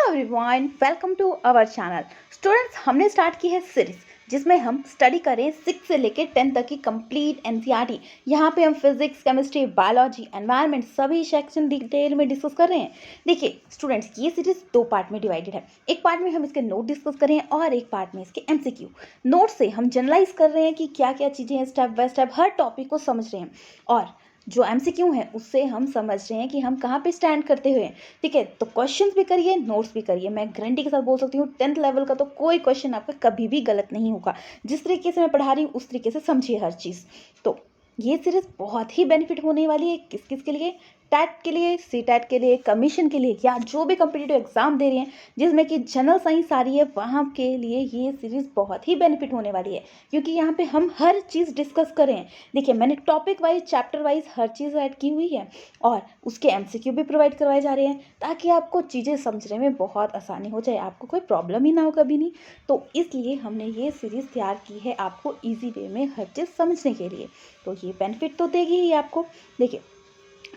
Everyone, welcome to our channel. Students, हमने start की है सीरीज जिसमें हम स्टडी करें 6 से लेकर 10 तक की कंप्लीट एनसीईआरटी। यहाँ पे हम फिजिक्स, केमिस्ट्री, बायोलॉजी, एनवायरनमेंट सभी सेक्शन डिटेल में डिस्कस कर रहे हैं। देखिए स्टूडेंट्स, ये सीरीज 2 पार्ट में डिवाइडेड है। एक पार्ट में हम इसके नोट डिस्कस कर रहे हैं और एक पार्ट में इसके एमसीक्यू। नोट से हम जनरलाइज कर रहे हैं कि क्या क्या चीज़ें हैं, step by step her topic को समझ रहे हैं, और जो एमसीक्यू है उससे हम समझ रहे हैं कि हम कहाँ पे स्टैंड करते हुए। ठीक है, तो क्वेश्चंस भी करिए, नोट्स भी करिए। मैं गारंटी के साथ बोल सकती हूँ 10th लेवल का तो कोई क्वेश्चन आपका कभी भी गलत नहीं होगा। जिस तरीके से मैं पढ़ा रही हूँ उस तरीके से समझिए हर चीज़। तो ये सीरीज बहुत ही बेनिफिट होने वाली है। किस किस के लिए? टैट के लिए, सी टैट के लिए, कमीशन के लिए, या जो भी कम्पिटिटिव एग्जाम दे रहे हैं जिसमें कि जनरल साइंस आ रही है, वहाँ के लिए ये सीरीज बहुत ही बेनिफिट होने वाली है, क्योंकि यहाँ पे हम हर चीज़ डिस्कस कर रहे हैं। देखिए, मैंने टॉपिक वाइज, चैप्टर वाइज हर चीज़ ऐड की हुई है और उसके एमसीक्यू भी प्रोवाइड करवाए जा रहे हैं, ताकि आपको चीज़ें समझने में बहुत आसानी हो जाए, आपको कोई प्रॉब्लम ही ना हो कभी नहीं। तो इसलिए हमने ये सीरीज़ तैयार की है आपको ईजी वे में हर चीज़ समझने के लिए। तो ये बेनिफिट तो देगी ही आपको। देखिए,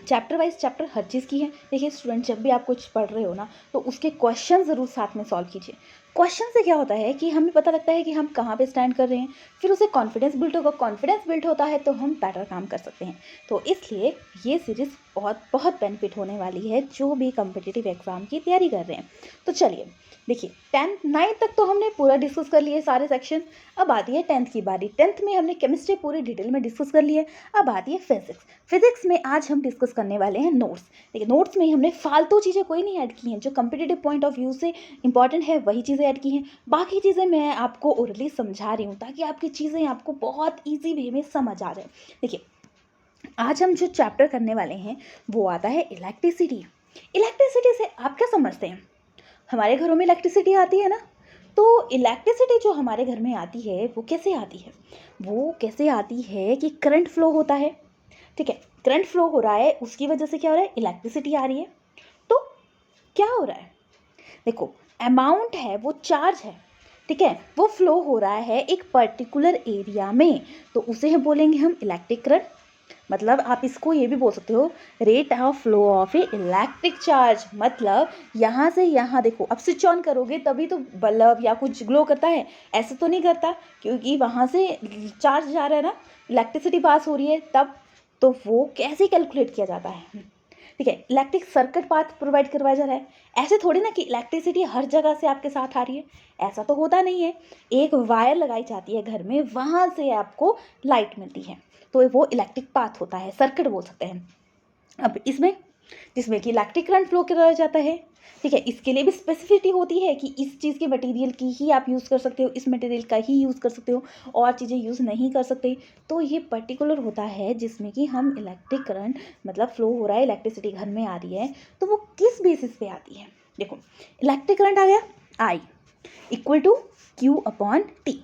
चैप्टर वाइज चैप्टर हर चीज़ की है। देखिए स्टूडेंट, जब भी आप कुछ पढ़ रहे हो ना, तो उसके क्वेश्चन ज़रूर साथ में सॉल्व कीजिए। क्वेश्चन से क्या होता है कि हमें पता लगता है कि हम कहाँ पे स्टैंड कर रहे हैं, फिर उसे कॉन्फिडेंस बिल्ड होगा। कॉन्फिडेंस बिल्ड होता है तो हम बेटर काम कर सकते हैं। तो इसलिए ये सीरीज़ बहुत बहुत बेनिफिट होने वाली है जो भी कम्पिटिटिव एग्जाम की तैयारी कर रहे हैं। तो चलिए देखिए, 10th 9th तक तो हमने पूरा डिस्कस कर लिए सारे सेक्शन। अब आती है 10th की बारी। 10th में हमने केमिस्ट्री पूरी डिटेल में डिस्कस कर ली है। अब आती है फिजिक्स। फिजिक्स में आज हम डिस्कस करने वाले हैं नोट्स। देखिए, नोट्स में हमने फालतू चीज़ें कोई नहीं ऐड की हैं, जो कम्पिटिटिव पॉइंट ऑफ व्यू से इंपॉर्टेंट है वही चीज़ें ऐड की हैं। बाकी चीज़ें मैं आपको ओरली समझा रही हूँ ताकि आपकी चीज़ें आपको बहुत ईजी वे में समझ आ जाए। देखिए, आज हम जो चैप्टर करने वाले हैं वो आता है इलेक्ट्रिसिटी। इलेक्ट्रिसिटी से आप क्या समझते हैं? हमारे घरों में इलेक्ट्रिसिटी आती है ना, तो इलेक्ट्रिसिटी जो हमारे घर में आती है वो कैसे आती है? वो कैसे आती है कि करंट फ्लो होता है। ठीक है, करंट फ्लो हो रहा है, उसकी वजह से क्या हो रहा है? इलेक्ट्रिसिटी आ रही है। तो क्या हो रहा है? देखो, अमाउंट है वो चार्ज है, ठीक है, वो फ्लो हो रहा है एक पर्टिकुलर एरिया में, तो उसे हम बोलेंगे हम इलेक्ट्रिक करंट। मतलब आप इसको ये भी बोल सकते हो rate of flow of A electric charge. मतलब यहाँ से यहाँ देखो, अब स्विच ऑन करोगे तभी तो बल्ब या कुछ ग्लो करता है, ऐसे तो नहीं करता, क्योंकि वहाँ से चार्ज जा रहा है ना, इलेक्ट्रिसिटी पास हो रही है तब। तो वो कैसे कैलकुलेट किया जाता है? ठीक है, इलेक्ट्रिक सर्किट पाथ प्रोवाइड करवाया जा रहा है। ऐसे थोड़ी ना कि इलेक्ट्रिसिटी हर जगह से आपके साथ आ रही है, ऐसा तो होता नहीं है। एक वायर लगाई जाती है घर में, वहाँ से आपको लाइट मिलती है, तो वो इलेक्ट्रिक पाथ होता है, सर्किट बोल सकते हैं। अब इसमें जिसमें कि इलेक्ट्रिक करंट फ्लो कराया जाता है, ठीक है, इसके लिए भी स्पेसिफिसिटी होती है कि इस चीज़ के मटेरियल की ही आप यूज़ कर सकते हो, इस मटेरियल का ही यूज़ कर सकते हो, और चीज़ें यूज़ नहीं कर सकते। तो ये पर्टिकुलर होता है जिसमें कि हम इलेक्ट्रिक करंट मतलब फ्लो हो रहा है, इलेक्ट्रिसिटी घर में आ रही है, तो वो किस बेसिस पे आती है? देखो, इलेक्ट्रिक करंट आ गया, I equal to Q upon T.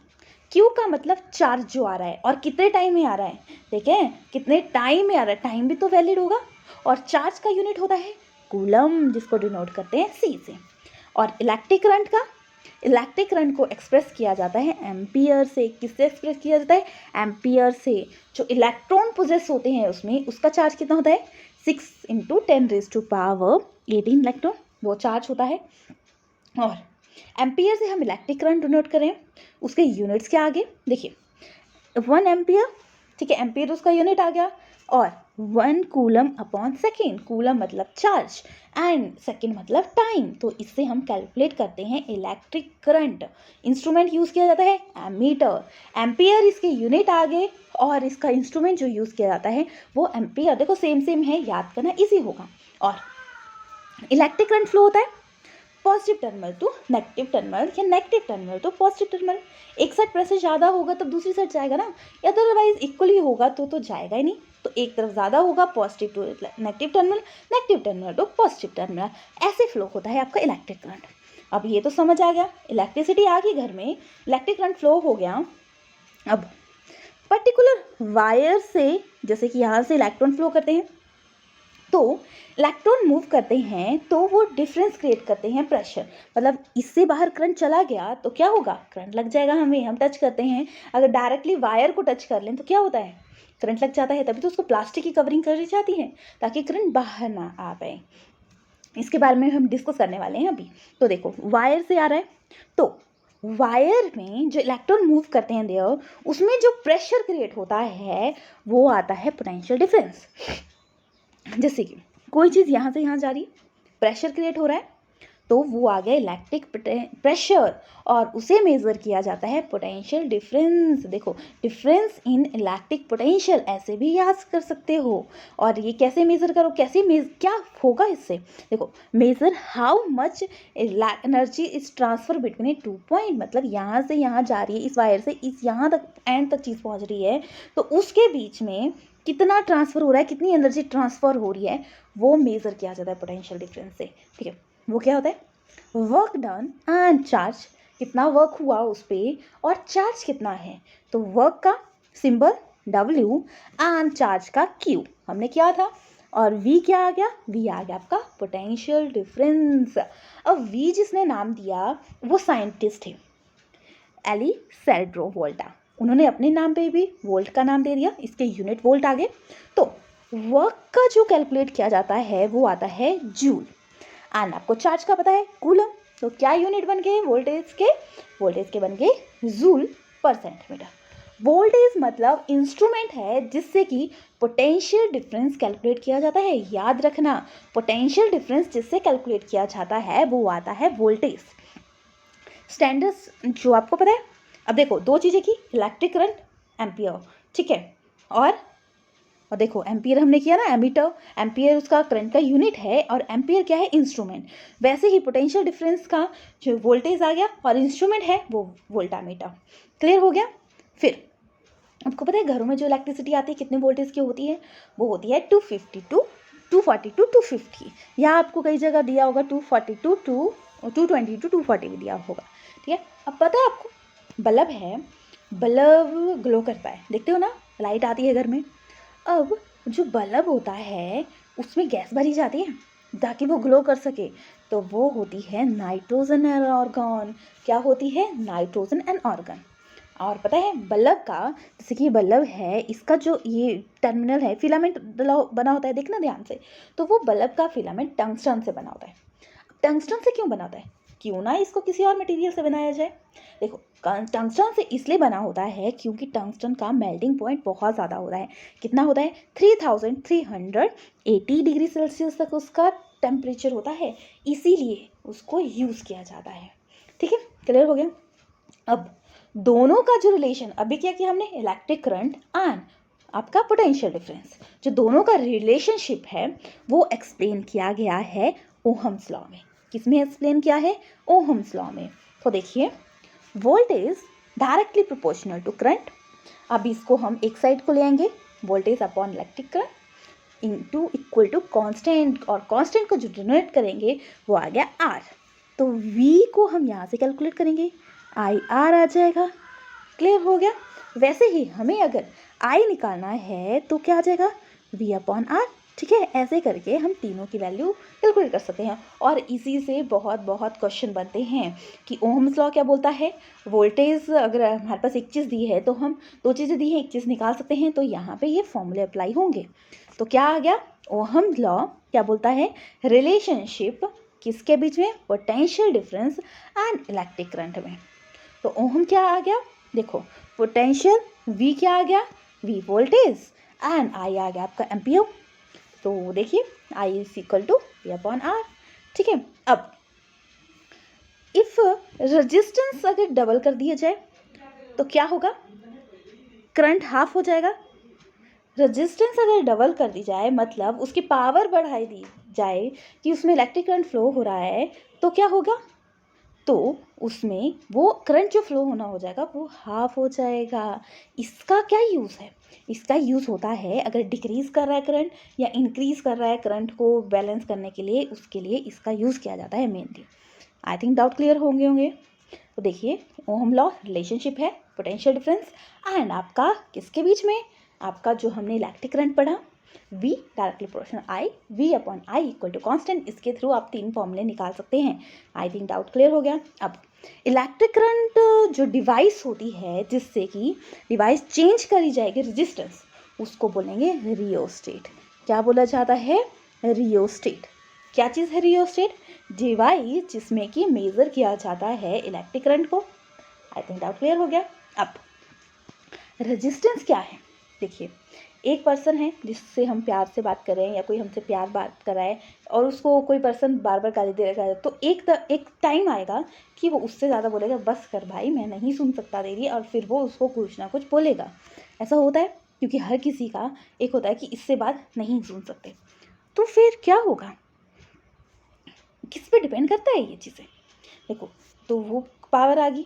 Q का मतलब चार्ज जो आ रहा है और कितने टाइम में आ रहा है। देखें, कितने टाइम में आ रहा है, टाइम भी तो वैलिड होगा। और चार्ज का यूनिट होता है कूलम, जिसको डिनोट करते हैं सी से। और इलेक्ट्रिक करंट को एक्सप्रेस किया जाता है एम्पियर से। किससे एक्सप्रेस किया जाता है? एम्पियर से। जो इलेक्ट्रॉन पोजेस होते हैं उसमें, उसका चार्ज कितना होता है? 6 × 10⁻18 इलेक्ट्रॉन वो चार्ज होता है। और एम्पियर से हम इलेक्ट्रिक करंट डिनोट करें, उसके यूनिट्स क्या आगे देखिए, 1 एम्पियर, ठीक है, एम्पियर उसका यूनिट आ गया, और 1 कूलम अपॉन सेकेंड। कूलम मतलब चार्ज एंड सेकेंड मतलब टाइम। तो इससे हम कैलकुलेट करते हैं इलेक्ट्रिक करंट। इंस्ट्रूमेंट यूज़ किया जाता है एमीटर। एम्पियर इसके यूनिट आ गए, और इसका इंस्ट्रूमेंट जो यूज़ किया जाता है वो एम्पियर। देखो सेम है, याद करना ईजी होगा। और इलेक्ट्रिक करंट फ्लो होता है positive terminal to negative terminal, या negative terminal to positive terminal. एक साइड प्रेशर ज़्यादा होगा तब दूसरी साइड जाएगा ना, या अदरवाइज इक्वली होगा तो जाएगा ही नहीं। तो एक तरफ ज़्यादा होगा, positive to negative terminal to positive terminal, ऐसे फ्लो होता है आपका इलेक्ट्रिक करंट। अब ये तो समझ आ गया, इलेक्ट्रिसिटी आ गई घर में, इलेक्ट्रिक करंट फ्लो हो गया। अब पर्टिकुलर वायर से, जैसे कि यहाँ से इलेक्ट्रॉन फ्लो करते हैं, तो इलेक्ट्रॉन मूव करते हैं तो वो डिफरेंस क्रिएट करते हैं प्रेशर। मतलब इससे बाहर करंट चला गया तो क्या होगा? करंट लग जाएगा हमें, हम टच करते हैं, अगर डायरेक्टली वायर को टच कर लें तो क्या होता है? करंट लग जाता है। तभी तो उसको प्लास्टिक की कवरिंग करी जाती है ताकि करंट बाहर ना आ पाए। इसके बारे में हम डिस्कस करने वाले हैं अभी। तो देखो वायर से आ रहा है, तो वायर में जो इलेक्ट्रॉन मूव करते हैं देयर, उसमें जो प्रेशर क्रिएट होता है वो आता है पोटेंशियल डिफरेंस। जैसे कि कोई चीज़ यहाँ से यहाँ जा रही है, प्रेशर क्रिएट हो रहा है, तो वो आ गया इलेक्ट्रिक प्रेशर, और उसे मेज़र किया जाता है पोटेंशियल डिफरेंस। देखो डिफरेंस इन इलेक्ट्रिक पोटेंशियल ऐसे भी याद कर सकते हो। और ये कैसे मेज़र करो, क्या होगा इससे, देखो measure how much energy is transfer between 2 point, मतलब यहाँ से यहाँ जा रही है इस वायर से इस यहाँ तक एंड तक चीज़ पहुँच रही है, तो उसके बीच में कितना ट्रांसफ़र हो रहा है, कितनी एनर्जी ट्रांसफ़र हो रही है, वो मेज़र किया जाता है पोटेंशियल डिफरेंस से। ठीक है, वो क्या होता है, वर्क डन एंड चार्ज, कितना वर्क हुआ उस पर और चार्ज कितना है। तो वर्क का सिंबल W एंड चार्ज का Q हमने किया था, और V क्या आ गया, V आ गया आपका पोटेंशियल डिफरेंस। अब V जिसने नाम दिया वो साइंटिस्ट है एलिसेड्रो वोल्टा, उन्होंने अपने नाम पे भी वोल्ट का नाम दे दिया, इसके यूनिट वोल्ट आ गए। तो वर्क का जो कैलकुलेट किया जाता है वो आता है जूल, एंड आपको चार्ज का पता है कूलम, तो क्या यूनिट बन गए वोल्टेज के बन गए जूल पर सेंटीमीटर। वोल्टेज मतलब इंस्ट्रूमेंट है जिससे कि पोटेंशियल डिफरेंस कैलकुलेट किया जाता है। याद रखना, पोटेंशियल डिफरेंस जिससे कैलकुलेट किया जाता है वो आता है वोल्टेज। स्टैंडर्ड्स जो आपको पता है, अब देखो दो चीज़ें की, इलेक्ट्रिक करंट, एम्पियर, ठीक है, और देखो एम्पियर हमने किया ना, एमीटर, एम्पियर उसका करंट का यूनिट है और एम्पियर क्या है, इंस्ट्रूमेंट। वैसे ही पोटेंशियल डिफरेंस का जो वोल्टेज आ गया और इंस्ट्रूमेंट है वो वोल्टामीटर। क्लियर हो गया। फिर आपको पता है घरों में जो इलेक्ट्रिसिटी आती है कितने वोल्टेज की होती है, वो होती है 240 टू 250। या आपको कई जगह दिया होगा 240 टू 220 टू 240 भी दिया होगा। ठीक है, अब पता है आपको बल्ब है, बल्ब ग्लो करता है, देखते हो ना, लाइट आती है घर में। अब जो बल्ब होता है उसमें गैस भरी जाती है ताकि वो ग्लो कर सके, तो वो होती है नाइट्रोजन एंड आर्गन। क्या होती है, नाइट्रोजन एंड आर्गन। और पता है बल्ब का, जैसे कि बल्ब है, इसका जो ये टर्मिनल है फिलामेंट बना होता है, देखना ध्यान से, तो वो बल्ब का फिलामेंट टंगस्टन से बना होता है। टंगस्टन से क्यों बना होता है, क्यों ना इसको किसी और मटेरियल से बनाया जाए। देखो टंगस्टन से इसलिए बना होता है क्योंकि टंगस्टन का मेल्टिंग पॉइंट बहुत ज़्यादा होता है। कितना होता है, 3380 डिग्री सेल्सियस तक उसका टेम्परेचर होता है, इसीलिए उसको यूज़ किया जाता है। ठीक है, क्लियर हो गया। अब दोनों का जो रिलेशन, अभी क्या किया हमने, इलेक्ट्रिक करंट एंड आपका पोटेंशियल डिफरेंस, जो दोनों का रिलेशनशिप है वो एक्सप्लेन किया गया है ओहम्स लॉ में। किसमें एक्सप्लेन किया है, ओहम्स लॉ में। तो देखिए voltage directly proportional to current, अब इसको हम एक साइड को ले आएंगे, voltage upon electric current into equal to constant, और कांस्टेंट को जो डिनोट करेंगे वो आ गया आर। तो V को हम यहाँ से कैलकुलेट करेंगे, IR आ जाएगा। क्लियर हो गया। वैसे ही हमें अगर I निकालना है तो क्या आ जाएगा, V अपॉन R। ठीक है, ऐसे करके हम तीनों की वैल्यू कैलकुलेट कर सकते हैं। और इसी से बहुत क्वेश्चन बनते हैं कि ओहम्स लॉ क्या बोलता है, वोल्टेज अगर हमारे पास एक चीज़ दी है तो हम दो चीज़ें दी हैं, एक चीज़ निकाल सकते हैं, तो यहाँ पे ये फॉर्मूले अप्लाई होंगे। तो क्या आ गया, ओहम्स लॉ क्या बोलता है, रिलेशनशिप किसके बीच में, potential difference and electric current में। तो ओहम क्या आ गया, देखो पोटेंशियल, V क्या आ गया, V वोल्टेज, एंड I आ गया आपका एम्पियर। तो देखिए I is equal to V upon R। ठीक है, अब इफ रेजिस्टेंस अगर डबल कर दिया जाए तो क्या होगा, करंट हाफ हो जाएगा। रेजिस्टेंस अगर डबल कर दी जाए मतलब उसकी पावर बढ़ाई दी जाए कि उसमें इलेक्ट्रिक करंट फ्लो हो रहा है, तो क्या होगा, तो उसमें वो करंट जो फ्लो होना हो जाएगा वो हाफ हो जाएगा। इसका क्या यूज़ है, इसका यूज़ होता है अगर डिक्रीज़ कर रहा है करंट या इंक्रीज़ कर रहा है करंट को बैलेंस करने के लिए, उसके लिए इसका यूज़ किया जाता है mainly. I think doubt clear होंगे। तो देखिए ओहम लॉ रिलेशनशिप है पोटेंशियल डिफरेंस एंड आपका किसके बीच में, आपका जो हमने इलेक्ट्रिक करंट पढ़ा V directly proportional I, V upon I equal to constant, इसके थ्रू आप तीन फॉर्मूले निकाल सकते हैं। आई थिंक डाउट क्लियर हो गया। अब इलेक्ट्रिक करंट जो डिवाइस होती है जिससे कि डिवाइस चेंज करी जाएगी रेजिस्टेंस, उसको बोलेंगे रियोस्टेट। क्या बोला जाता है, रियोस्टेट। क्या चीज़ है रियोस्टेट? डिवाइस जिसमें कि मेज़र किया जाता है इलेक्ट्रिक करंट को। आई थिंक डाउट क्लियर हो गया। अब रेजिस्टेंस क्या है? देखिए, एक पर्सन है जिससे हम प्यार से बात कर रहे हैं या कोई हमसे प्यार बात कर रहा है और उसको कोई पर्सन बार बार गाली दे रहा है, तो एक टाइम आएगा कि वो उससे ज़्यादा बोलेगा, बस कर भाई मैं नहीं सुन सकता तेरी, और फिर वो उसको कुछ ना कुछ बोलेगा। ऐसा होता है क्योंकि हर किसी का एक होता है कि इससे बात नहीं सुन सकते। तो फिर क्या होगा? किस पे डिपेंड करता है ये चीज़ें? देखो, तो वो पावर आ गई,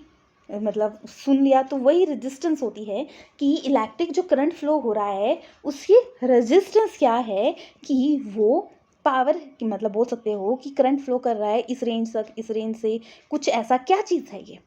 मतलब सुन लिया, तो वही रेजिस्टेंस होती है कि इलेक्ट्रिक जो करंट फ्लो हो रहा है उसकी रेजिस्टेंस क्या है कि वो पावर की, मतलब बोल सकते हो कि करंट फ्लो कर रहा है इस रेंज तक, इस रेंज से, कुछ ऐसा क्या चीज़ है ये।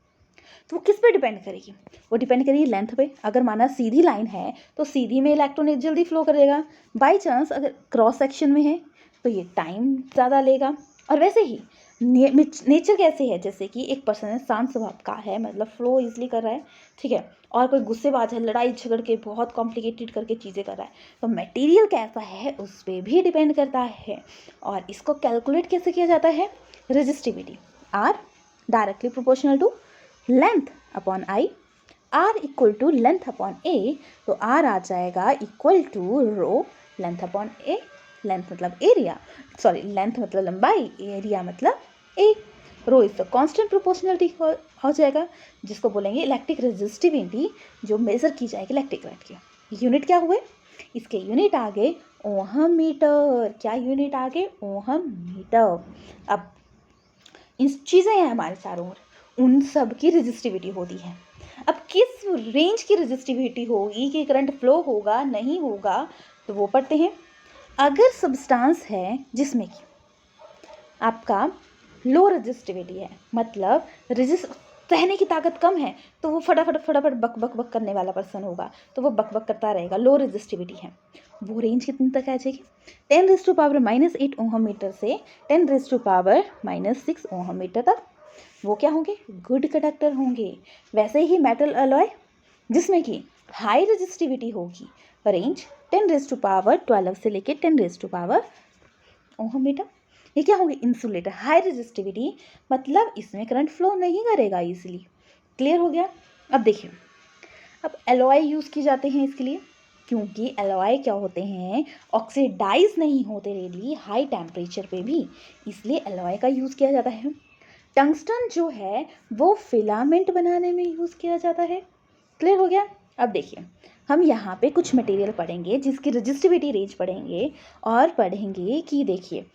तो वो किस पे डिपेंड करेगी? वो डिपेंड करेगी लेंथ पे। अगर माना सीधी लाइन है तो सीधी में इलेक्ट्रॉन जल्दी फ्लो करेगा। बाई चांस अगर क्रॉस सेक्शन में है तो ये टाइम ज़्यादा लेगा। और वैसे ही नेचर कैसे है, जैसे कि एक पर्सन है शांत स्वभाव का है, मतलब फ्लो इजली कर रहा है, ठीक है, और कोई गुस्सेबाज है, लड़ाई झगड़ के बहुत कॉम्प्लिकेटेड करके चीज़ें कर रहा है, तो मटेरियल कैसा है उस पर भी डिपेंड करता है। और इसको कैलकुलेट कैसे किया जाता है? Resistivity R directly proportional to length upon I, R equal to length upon A, तो आर आ जाएगा equal to rho length upon A. Length मतलब एरिया, सॉरी लेंथ मतलब लंबाई, एरिया मतलब A. Rho is the constant proportionality हो जाएगा, जिसको बोलेंगे इलेक्ट्रिक रेजिस्टिविटी, जो मेजर की जाएगी इलेक्ट्रिक करंट की। यूनिट क्या हुए? इसके यूनिट आ गए ओहम मीटर। क्या यूनिट आ गए? Ohm meter. अब इन चीज़ें हैं हमारे चारों ओर, उन सब की रेजिस्टिविटी होती है। अब किस रेंज की रेजिस्टिविटी होगी कि करंट फ्लो होगा नहीं होगा, तो वो पढ़ते हैं। अगर सब्सटेंस है जिसमें कि आपका लो रेजिस्टिविटी है, मतलब सहने की ताकत कम है, तो वो फटाफट बक बक बक करने वाला पर्सन होगा, तो वो बक बक करता रहेगा, लो रेजिस्टिविटी है। वो रेंज कितनी तक आ जाएगी? 10⁻⁻8 ओहम मीटर से 10⁻⁻6 ओहम मीटर तक। वो क्या होंगे? गुड कंडक्टर होंगे। वैसे ही मेटल अलॉय जिसमें कि हाई रेजिस्टिविटी होगी, रेंज 10⁻12 से लेके 10⁻, ओहम मीटर। ये क्या होंगे? इंसुलेटर। हाई रेजिस्टिविटी मतलब इसमें करंट फ्लो नहीं करेगा इजीली। क्लियर हो गया? अब देखिए, अब एलॉय यूज़ किए जाते हैं इसके लिए, क्योंकि एलॉय क्या होते हैं? ऑक्सीडाइज नहीं होते रेडली हाई टेम्परेचर पे भी, इसलिए एलॉय का यूज़ किया जाता है। टंगस्टन जो है वो फिलामेंट बनाने में यूज़ किया जाता है। क्लियर हो गया? अब देखिए, हम यहाँ पे कुछ मटेरियल पढ़ेंगे जिसकी रेजिस्टिविटी रेंज पढ़ेंगे, और पढ़ेंगे कि देखिए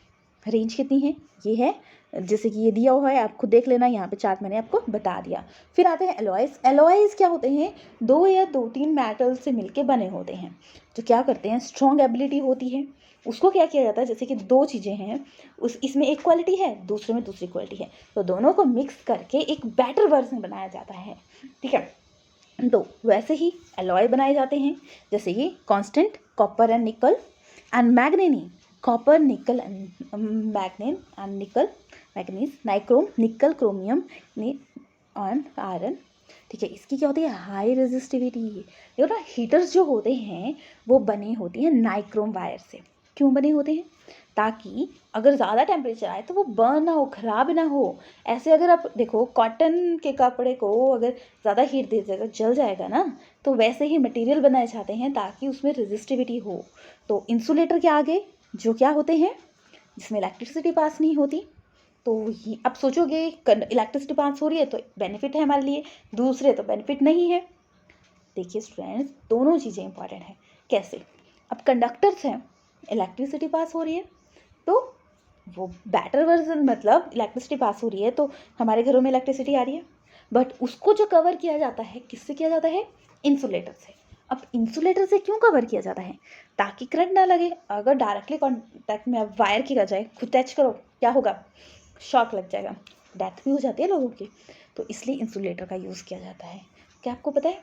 रेंज कितनी है। ये है, जैसे कि ये दिया हुआ है, आप खुद देख लेना, यहाँ पे चार्ट मैंने आपको बता दिया। फिर आते हैं एलॉयज। एलॉयज क्या होते हैं? 2 या 2-3 मेटल से मिलके बने होते हैं, जो क्या करते हैं? स्ट्रॉन्ग एबिलिटी होती है। उसको क्या किया जाता है? जैसे कि 2 चीज़ें हैं, इसमें एक क्वालिटी है, दूसरे में दूसरी क्वालिटी है, तो दोनों को मिक्स करके एक बेटर वर्जन बनाया जाता है, ठीक है। तो वैसे ही एलॉय बनाए जाते हैं, जैसे कि constant copper and nickel and manganin, copper nickel and manganin and nickel manganese, nichrome nickel chromium and iron, ठीक है। इसकी क्या होती है? High resistivity. देखो ना, हीटर्स जो होते हैं वो बने होते हैं नाइक्रोम वायर से। क्यों बने होते हैं? ताकि अगर ज़्यादा टेम्परेचर आए तो वो बर्न ना हो, ख़राब ना हो। ऐसे अगर आप देखो कॉटन के कपड़े को अगर ज़्यादा हीट दे देगा जल जाएगा ना, तो वैसे ही मटेरियल बनाए जाते हैं ताकि उसमें रेजिस्टिविटी हो। तो इंसुलेटर के आगे जो क्या होते हैं? जिसमें इलेक्ट्रिसिटी पास नहीं होती। तो अब सोचोगे इलेक्ट्रिसिटी पास हो रही है तो बेनिफिट है हमारे लिए, दूसरे तो बेनिफिट नहीं है। देखिए स्टूडेंट्स, दोनों चीज़ें इंपॉर्टेंट हैं। कैसे? अब कंडक्टर्स हैं, इलेक्ट्रिसिटी पास हो रही है, तो वो बेटर वर्जन, मतलब इलेक्ट्रिसिटी पास हो रही है तो हमारे घरों में इलेक्ट्रिसिटी आ रही है, बट उसको जो कवर किया जाता है किससे किया जाता है? इंसुलेटर से। अब इंसुलेटर से क्यों कवर किया जाता है? ताकि करंट ना लगे। अगर डायरेक्टली कॉन्टैक्ट में अब वायर की जाए, खुद टच करो, क्या होगा? शॉक लग जाएगा, डेथ भी हो जाती है लोगों की। तो इसलिए इंसुलेटर का यूज़ किया जाता है। क्या आपको पता है,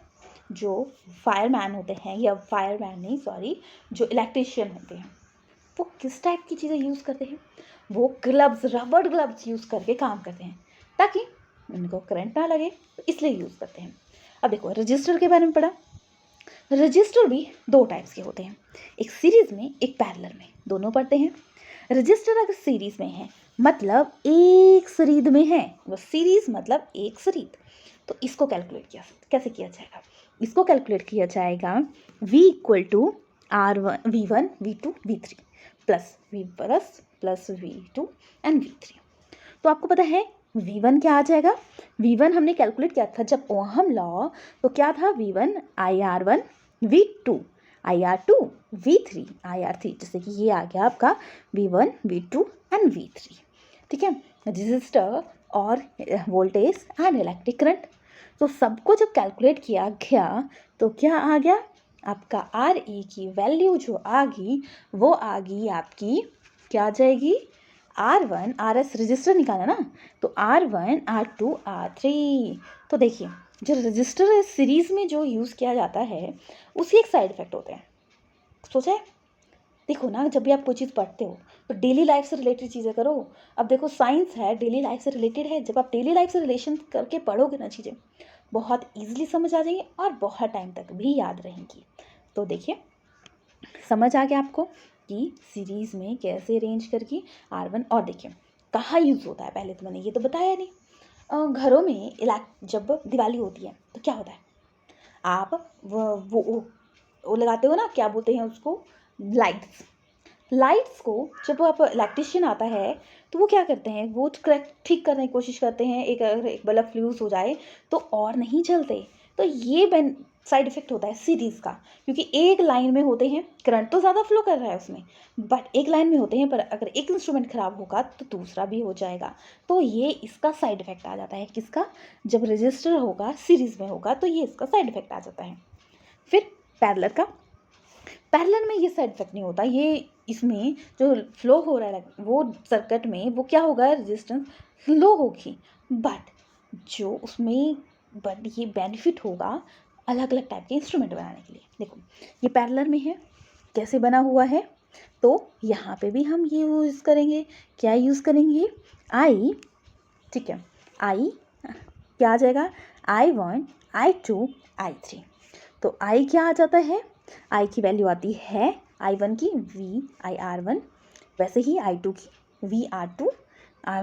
जो फायरमैन होते हैं, या फायरमैन नहीं सॉरी, जो इलेक्ट्रिशियन होते हैं, वो किस टाइप की चीज़ें यूज़ करते हैं? वो ग्लव्स, रबड़ ग्लव्स यूज़ करके काम करते हैं ताकि उनको करंट ना लगे, तो इसलिए यूज़ करते हैं। अब देखो, रजिस्टर के बारे में पढ़ा। रजिस्टर भी 2 टाइप्स के होते हैं, एक सीरीज़ में, एक पैरेलल में, दोनों पढ़ते हैं। रजिस्टर अगर सीरीज में है मतलब एक सीरीज में है, वो सीरीज मतलब एक सीरीज, तो इसको कैलकुलेट किया कैसे किया जाएगा? इसको कैलकुलेट किया जाएगा v equal to R1 V1 V2 V3 plus V2 and V3। तो आपको पता है V1 क्या आ जाएगा? V1 हमने कैलकुलेट किया था जब ओहम लॉ, तो क्या था? V1 IR1 V2 IR2 V3 IR3, जैसे कि ये आ गया आपका V1 V2 एंड V3। ठीक है, रजिस्टर और वोल्टेज एंड इलेक्ट्रिक करंट, तो सबको जब कैलकुलेट किया गया तो क्या आ गया आपका? RE की वैल्यू जो आ गई वो आ गई आपकी, क्या आ जाएगी? R1 RS रजिस्टर निकाला ना, तो R1 R2 R3। तो देखिए जो रजिस्टर है सीरीज में जो यूज़ किया जाता है उसके एक साइड इफेक्ट होते हैं। सोचा है? देखो ना, जब भी आप कोई चीज़ पढ़ते हो तो डेली लाइफ से रिलेटेड चीज़ें करो। अब देखो साइंस है, डेली लाइफ से रिलेटेड है। जब आप डेली लाइफ से रिलेशन करके पढ़ोगे ना, चीज़ें बहुत ईजिली समझ आ जाएंगी और बहुत टाइम तक भी याद रहेंगी। तो देखिए समझ आ गया आपको कि सीरीज़ में कैसे अरेंज करके R1। और देखिए कहाँ यूज़ होता है, पहले तो मैंने ये तो बताया नहीं। घरों में जब दिवाली होती है तो क्या होता है? आप वो लगाते हो ना, क्या बोलते हैं उसको? लाइट्स को जब आप इलेक्ट्रिशियन आता है तो वो क्या करते हैं? वो करेक्ट ठीक करने की कोशिश करते हैं। अगर एक बल्ब फ्यूज़ हो जाए तो और नहीं जलते। तो ये साइड इफेक्ट होता है सीरीज़ का, क्योंकि एक लाइन में होते हैं, करंट तो ज़्यादा फ्लो कर रहा है उसमें, बट एक लाइन में होते हैं, पर अगर एक इंस्ट्रूमेंट ख़राब होगा तो दूसरा भी हो जाएगा। तो ये इसका साइड इफेक्ट आ जाता है। किसका? जब रजिस्टर होगा सीरीज़ में होगा तो ये इसका साइड इफेक्ट आ जाता है। फिर पैरेलल का, पैरेलल में ये साइड इफेक्ट नहीं होता। ये इसमें जो फ्लो हो रहा है वो सर्किट में वो क्या होगा? रेजिस्टेंस लो होगी, बट जो उसमें ये बेनिफिट होगा अलग अलग टाइप के इंस्ट्रूमेंट बनाने के लिए। देखो ये पैरेलल में है, कैसे बना हुआ है? तो यहाँ पे भी हम ये यूज़ करेंगे। क्या यूज़ करेंगे? आई, ठीक है, आई क्या आ जाएगा? I1 I2 I3। तो आई क्या आ जाता है? आई की वैल्यू आती है I1 की VIR1, वैसे ही I2 की VR2,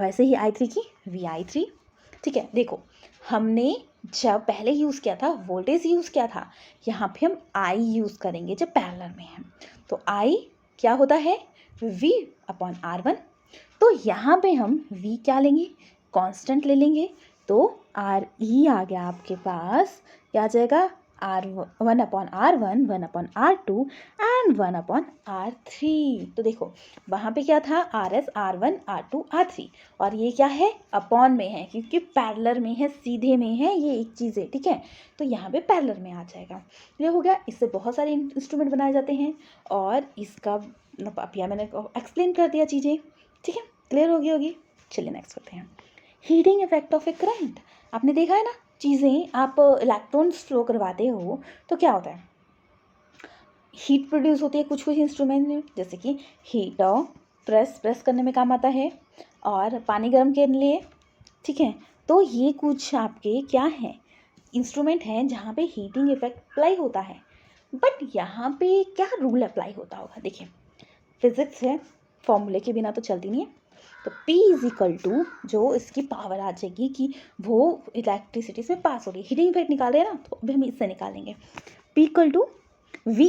वैसे ही I3 की VI3। ठीक है, देखो हमने जब पहले यूज़ किया था वोल्टेज यूज़ किया था, यहाँ पे हम I यूज़ करेंगे जब पैरेलल में है। तो I क्या होता है? V/R1। तो यहाँ पे हम V क्या लेंगे? कांस्टेंट ले लेंगे। तो RE आ गया आपके पास, क्या आ जाएगा? R1/R1 1/R2 and 1/R3। तो देखो वहाँ पे क्या था? RS R1 R2 R3, और ये क्या है? अपॉन में है, क्योंकि पैरेलल में है, सीधे में है ये एक चीज़ें। ठीक है, तो यहाँ पे पैरेलल में आ जाएगा। ये हो गया। इससे बहुत सारे इंस्ट्रूमेंट बनाए जाते हैं और इसका अब यह मैंने एक्सप्लेन कर दिया चीज़ें। ठीक है, क्लियर होगी। चलिए नेक्स्ट करते हैं। Heating effect of A current. आपने देखा है ना, चीज़ें आप इलेक्ट्रॉन्स फ्लो करवाते हो तो क्या होता है? हीट प्रोड्यूस होती है कुछ कुछ इंस्ट्रूमेंट में, जैसे कि हीटर प्रेस करने में काम आता है, और पानी गर्म के लिए। ठीक है, तो ये कुछ आपके क्या हैं? इंस्ट्रूमेंट हैं जहाँ पे हीटिंग इफेक्ट अप्लाई होता है। बट यहाँ पे क्या रूल अप्लाई होता होगा? देखिए फिजिक्स है, फॉर्मूले के बिना तो चलती नहीं है। तो P इज इक्वल टू, जो इसकी पावर आ जाएगी कि वो इलेक्ट्रिसिटी से पास हो रही है, हीटिंग इफेक्ट निकाल रहे हैं ना, तो अभी हम इससे निकालेंगे। P equal to V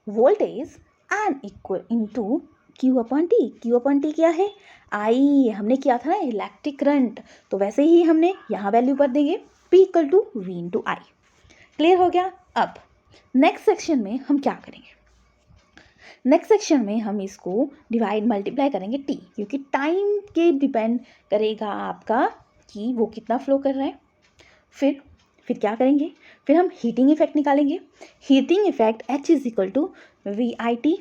voltage and equal into Q/T। Q/T क्या है? I हमने किया था ना इलेक्ट्रिक करंट, तो वैसे ही हमने यहाँ वैल्यू कर देंगे P equal to V into I। Clear हो गया? अब नेक्स्ट सेक्शन में हम क्या करेंगे? नेक्स्ट सेक्शन में हम इसको डिवाइड मल्टीप्लाई करेंगे T, क्योंकि टाइम के डिपेंड करेगा आपका कि वो कितना फ्लो कर रहा है। फिर क्या करेंगे? फिर हम हीटिंग इफेक्ट निकालेंगे। Heating effect H is equal to VIT।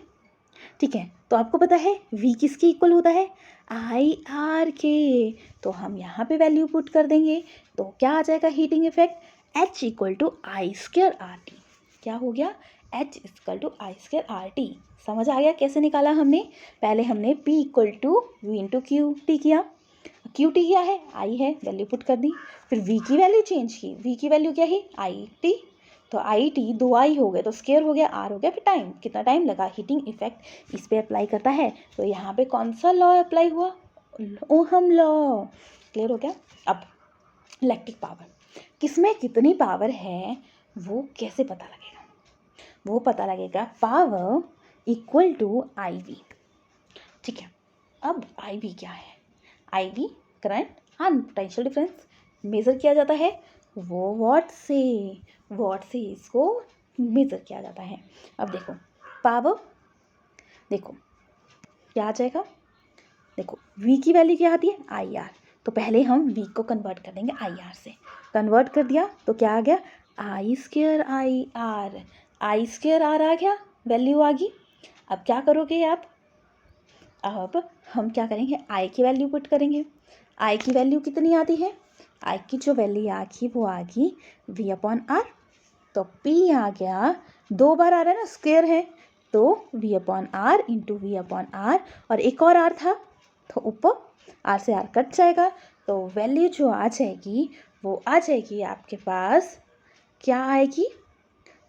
ठीक है, तो आपको पता है V किसके इक्वल होता है? IR के। तो हम यहाँ पे वैल्यू पुट कर देंगे, तो क्या आ जाएगा heating effect? H equal to I²RT। क्या हो गया? H equal to I²RT। समझ आ गया कैसे निकाला हमने? पहले हमने P equal to V into QT किया। QT क्या है? I है, वैल्यू पुट कर दी। फिर V की वैल्यू चेंज की। V की वैल्यू क्या है? IT। तो आई टी 2 आई हो गए तो स्क्वायर हो गया, आर हो गया, फिर टाइम, कितना टाइम लगा, हीटिंग इफेक्ट इस पे अप्लाई करता है। तो यहाँ पे कौन सा लॉ अप्लाई हुआ, ओहम लॉ। क्लियर हो गया। अब इलेक्ट्रिक पावर, किसमें कितनी पावर है वो कैसे पता लगेगा, वो पता लगेगा power equal to I V. ठीक है, अब आई वी क्या है, आई वी करंट और पोटेंशियल डिफरेंस मेज़र किया जाता है, वो वॉट से इसको मेज़र किया जाता है। अब देखो पावर, देखो क्या आ जाएगा, देखो v की वैल्यू क्या आती है, आई आर, तो पहले हम v को कन्वर्ट कर देंगे आई आर से, कन्वर्ट कर दिया तो क्या आ गया, आई स्क्वायर आर आ गया, वैल्यू आ गई। अब क्या करोगे आप, अब हम क्या करेंगे, आई की वैल्यू पुट करेंगे। आई की वैल्यू कितनी आती है, आई की जो वैल्यू आ गई वो आ गई v अपॉन आर, तो p आ गया, 2 बार आ रहा है ना, स्क्वायर है, तो v upon R into V upon R, और एक और आर था तो ऊपर आर से आर कट जाएगा, तो वैल्यू जो आ जाएगी वो आ जाएगी आपके पास, क्या आएगी,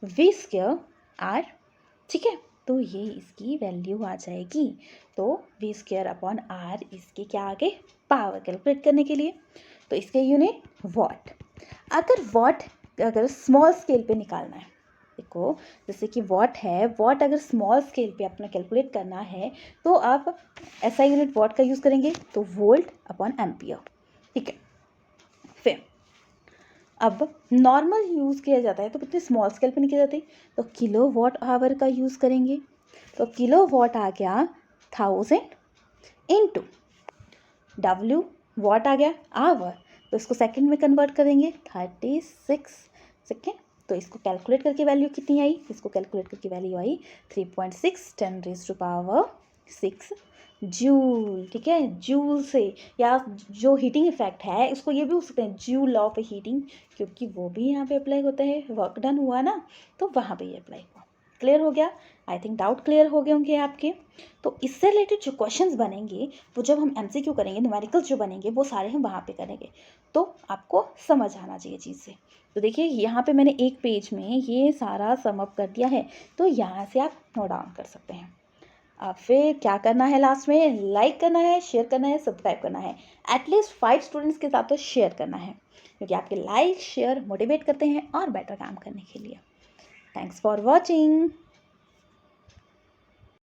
वी स्क्वायर आर। ठीक है, तो ये इसकी वैल्यू आ जाएगी। तो वी स्क्वायर अपॉन आर इसके क्या आ गए, पावर कैलकुलेट करने के लिए। तो इसके यूनिट वॉट। अगर स्मॉल स्केल पे निकालना है, देखो जैसे कि वॉट है, वॉट अगर स्मॉल स्केल पे अपना कैलकुलेट करना है तो आप ऐसा यूनिट वॉट का यूज़ करेंगे, तो वोल्ट अपॉन एम्पियर। ठीक है, फिर अब नॉर्मल यूज़ किया जाता है तो कितने स्मॉल स्केल पे नहीं किया जाते, तो किलो वॉट आवर का यूज़ करेंगे, तो किलो वॉट आ गया 1000 इंटू W वॉट आ गया आवर, तो इसको सेकंड में कन्वर्ट करेंगे 36 सेकेंड, तो इसको कैलकुलेट करके वैल्यू कितनी आई, इसको कैलकुलेट करके वैल्यू आई 3.6 10⁻⁶ जूल। ठीक है, जूल से, या जो हीटिंग इफेक्ट है उसको ये भी हो सकते हैं जूल लॉ ऑफ हीटिंग, क्योंकि वो भी यहाँ पे अप्लाई होता है, वर्क डन हुआ ना तो वहाँ पे ये अप्लाई हुआ। क्लियर हो गया, आई थिंक डाउट क्लियर हो गए होंगे आपके। तो इससे रिलेटेड जो क्वेश्चंस बनेंगे वो जब हम एमसीक्यू करेंगे, न्यूमेरिकल्स जो बनेंगे वो सारे हम वहाँ पे करेंगे, तो आपको समझ आना चाहिए चीज़ से। तो देखिए यहाँ पे मैंने एक पेज में ये सारा समअप कर दिया है, तो यहाँ से आप नोट डाउन कर सकते हैं। अब फिर क्या करना है, लास्ट में लाइक करना है, शेयर करना है, सब्सक्राइब करना है, एटलीस्ट 5 स्टूडेंट्स के साथ तो शेयर करना है, क्योंकि आपके लाइक शेयर मोटिवेट करते हैं और बेटर काम करने के लिए। Thanks for watching.